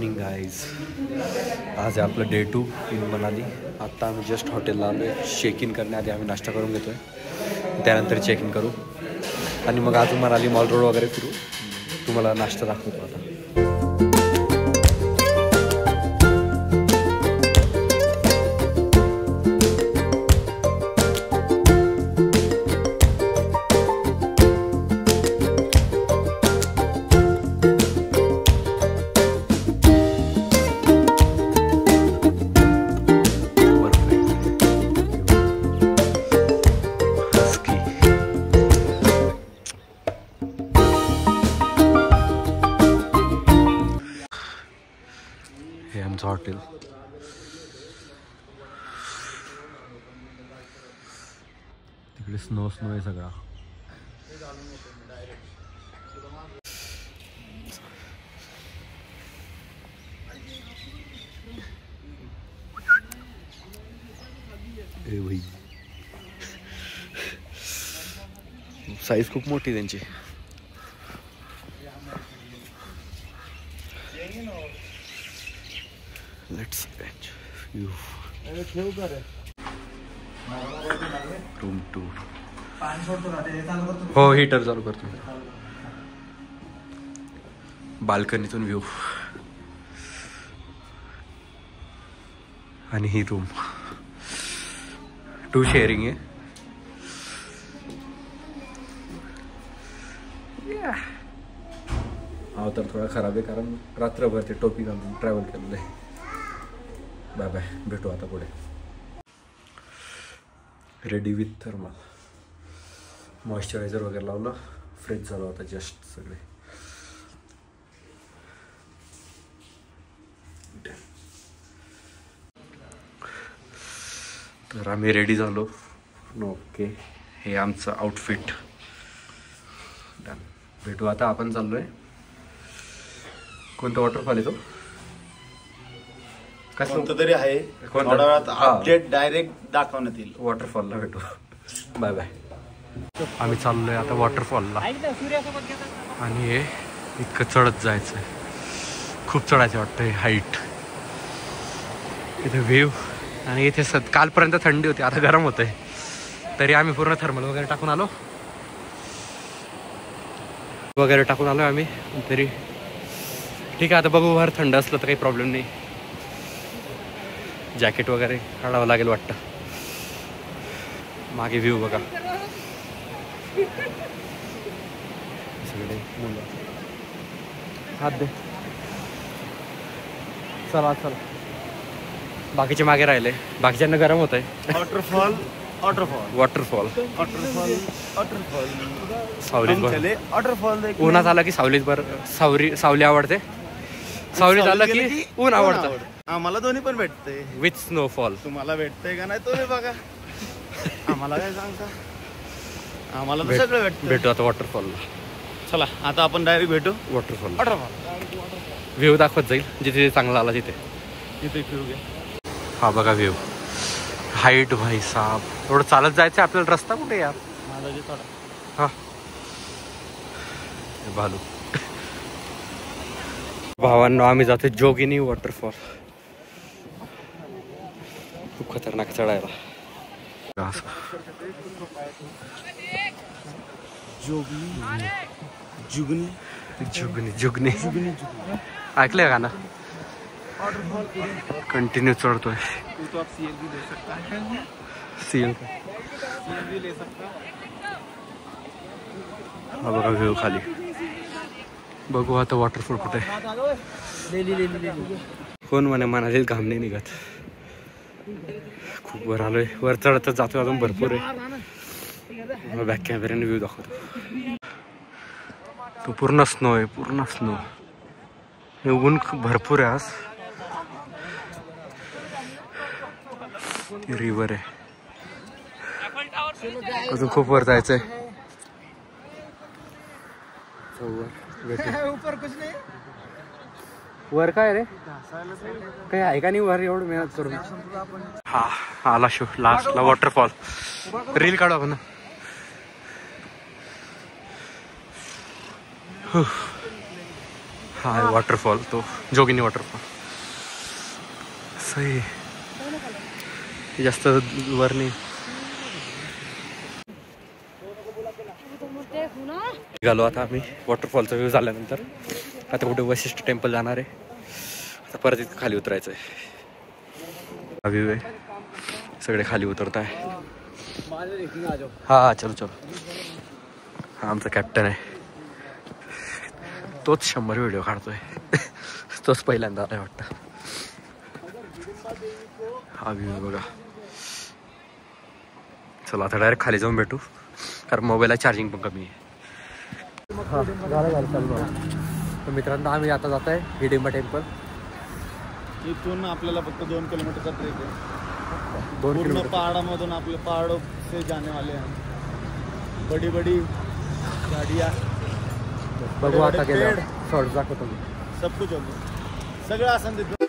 Morning guys. आज आहे आपलं डे 2 इन मनाली. आत्ता आम्ही जस्ट हॉटेलला आलो आहे. चेक इन करण्याआधी आम्ही नाश्ता करून घेतो आहे, त्यानंतर चेक इन करू आणि मग अजून मनाली मॉल रोड वगैरे फिरू. तुम्हाला नाश्ता दाखवतो आता. हे आमचं हॉटेल. तिकडे स्नो आहे सगळा. ए भाई, साईज खूप मोठी त्यांची. Let's view. रूम 2. हो, हीटर चालू करतो. बाल्कनीतून व्ह्यू आणि ही रूम 2 शेअरिंग आहे. हा तर थोडा खराब आहे कारण रात्रभर ते टोपी घालून ट्रॅव्हल केलेलं आहे. बाय बाय, भेटू आता पुढे. Ready with thermal. मॉइश्चरायझर वगैरे लावलं. फ्रेश झालं आता जस्ट सगळे. तर आम्ही रेडी झालो. ओके, हे आमचं आउटफिट. डन. भेटू आता. आपण चाललोय. कोणता वॉटरफॉल आहे तो? कोणतं तरी आहे. थोड्या वेळात अपडेट डायरेक्ट दाखवण्यात येईल. वॉटरफॉलला भेटू. Bye bye. आम्ही चाललोय आता वॉटरफॉलला आणि हे इतकं चढत जायचं आहे. खूप चढायचं वाटतं. हे हाईट, इथे व्ह्यू आणि इथे कालपर्यंत थंडी होती, आता गरम होतंय. तरी आम्ही पूर्ण थर्मल वगैरे टाकून आलो आम्ही. तरी ठीक आहे. आता बघू, बाहेर थंड असलं तर काही प्रॉब्लेम नाही. जॅकेट वगैरे काढावं लागेल वाटतं. मागे व्ह्यू बघा. सगळे मुलं. हात दे. चला चला. बाकीचे मागे राहिले. बाकीच्यांना गरम होत आहे. वॉटरफॉल सावलीत उन्हात आला की सावली आवडते. सावलीत आला की ऊन आवडतं. आम्हाला दोन्ही पण भेटते. With snowfall. तुम्हाला भेटतंय का नाही तुम्ही बघा. आम्हाला काय सांगता. आम्हाला तर सगळं भेटतं. भेटू आता वॉटरफॉलला. चला आता आपण डायरेक्ट भेटू वॉटरफॉल. व्ह्यू दाखवत जाईल जिथे चांगला आला तिथे. व्ह्यू घ्या. हा बघा व्ह्यू. हाईट भाई साहब. थोडं चालत जायचं आपल्याला. रस्ता कुठे यार? हा भालू. भावांनो, आम्ही जातो जोगिनी वॉटरफॉल. खूप खतरनाक चढायला. जुगनी ऐकलंय गाणं? कंटिन्यू चढतोय. सीएल हा बघा व्ह्यू खाली. बघू आता वॉटरफॉल कुठे. कोण मनाली घाम नाही निघत. खूप वर आलोय. वर चढतच जातो अजून भरपूर आहे. बॅक कॅमेऱ्याने व्ह्यू दाखवतो. तो पूर्ण स्नो आहे. पूर्ण स्नो. ऊन भरपूर आहे आज. रिव्हर आहे. अजून खूप वर जायचंय. वर काय रे? काही आहे का नाही वर एवढं मेहनत करून? हा आला शो लास्टला वॉटरफॉल. रील काढू आपण. हा आहे वॉटरफॉल, तो जोगिनी वॉटरफॉल. सही जास्त वर नाही. निघालो आता आम्ही वॉटरफॉलचा व्ह्यू झाल्यानंतर. आता कुठे वशिष्ठ टेम्पल जाणार आहे. आता परत इथं खाली उतरायचं आहे. हा व्ह्यू आहे, सगळे खाली उतरत आहे. हा चलो चलो. हा आमचा कॅप्टन आहे, तोच 100 व्हिडिओ काढतोय. तोच पहिल्यांदा आलाय वाटतं. हा व्ह्यू बघा. चला आता डायरेक्ट खाली जाऊन भेटू, कारण मोबाईलला चार्जिंग पण कमी आहे. तर मित्रांनो आम्ही आता जात आहे हिडिंबा टेम्पल. इथून आपल्याला फक्त 2 किलोमीटरचा ट्रेक आहे. 2 पूर्ण किलोमीटर पहाडामधून आपले पहाड़ों से जाने वाले हैं. बड़ी बड़ी गाड़ियाँ, बघू आता गेलं शॉर्ट दाखवतो मी. सब कुछ होतं, सगळं असं तिथं.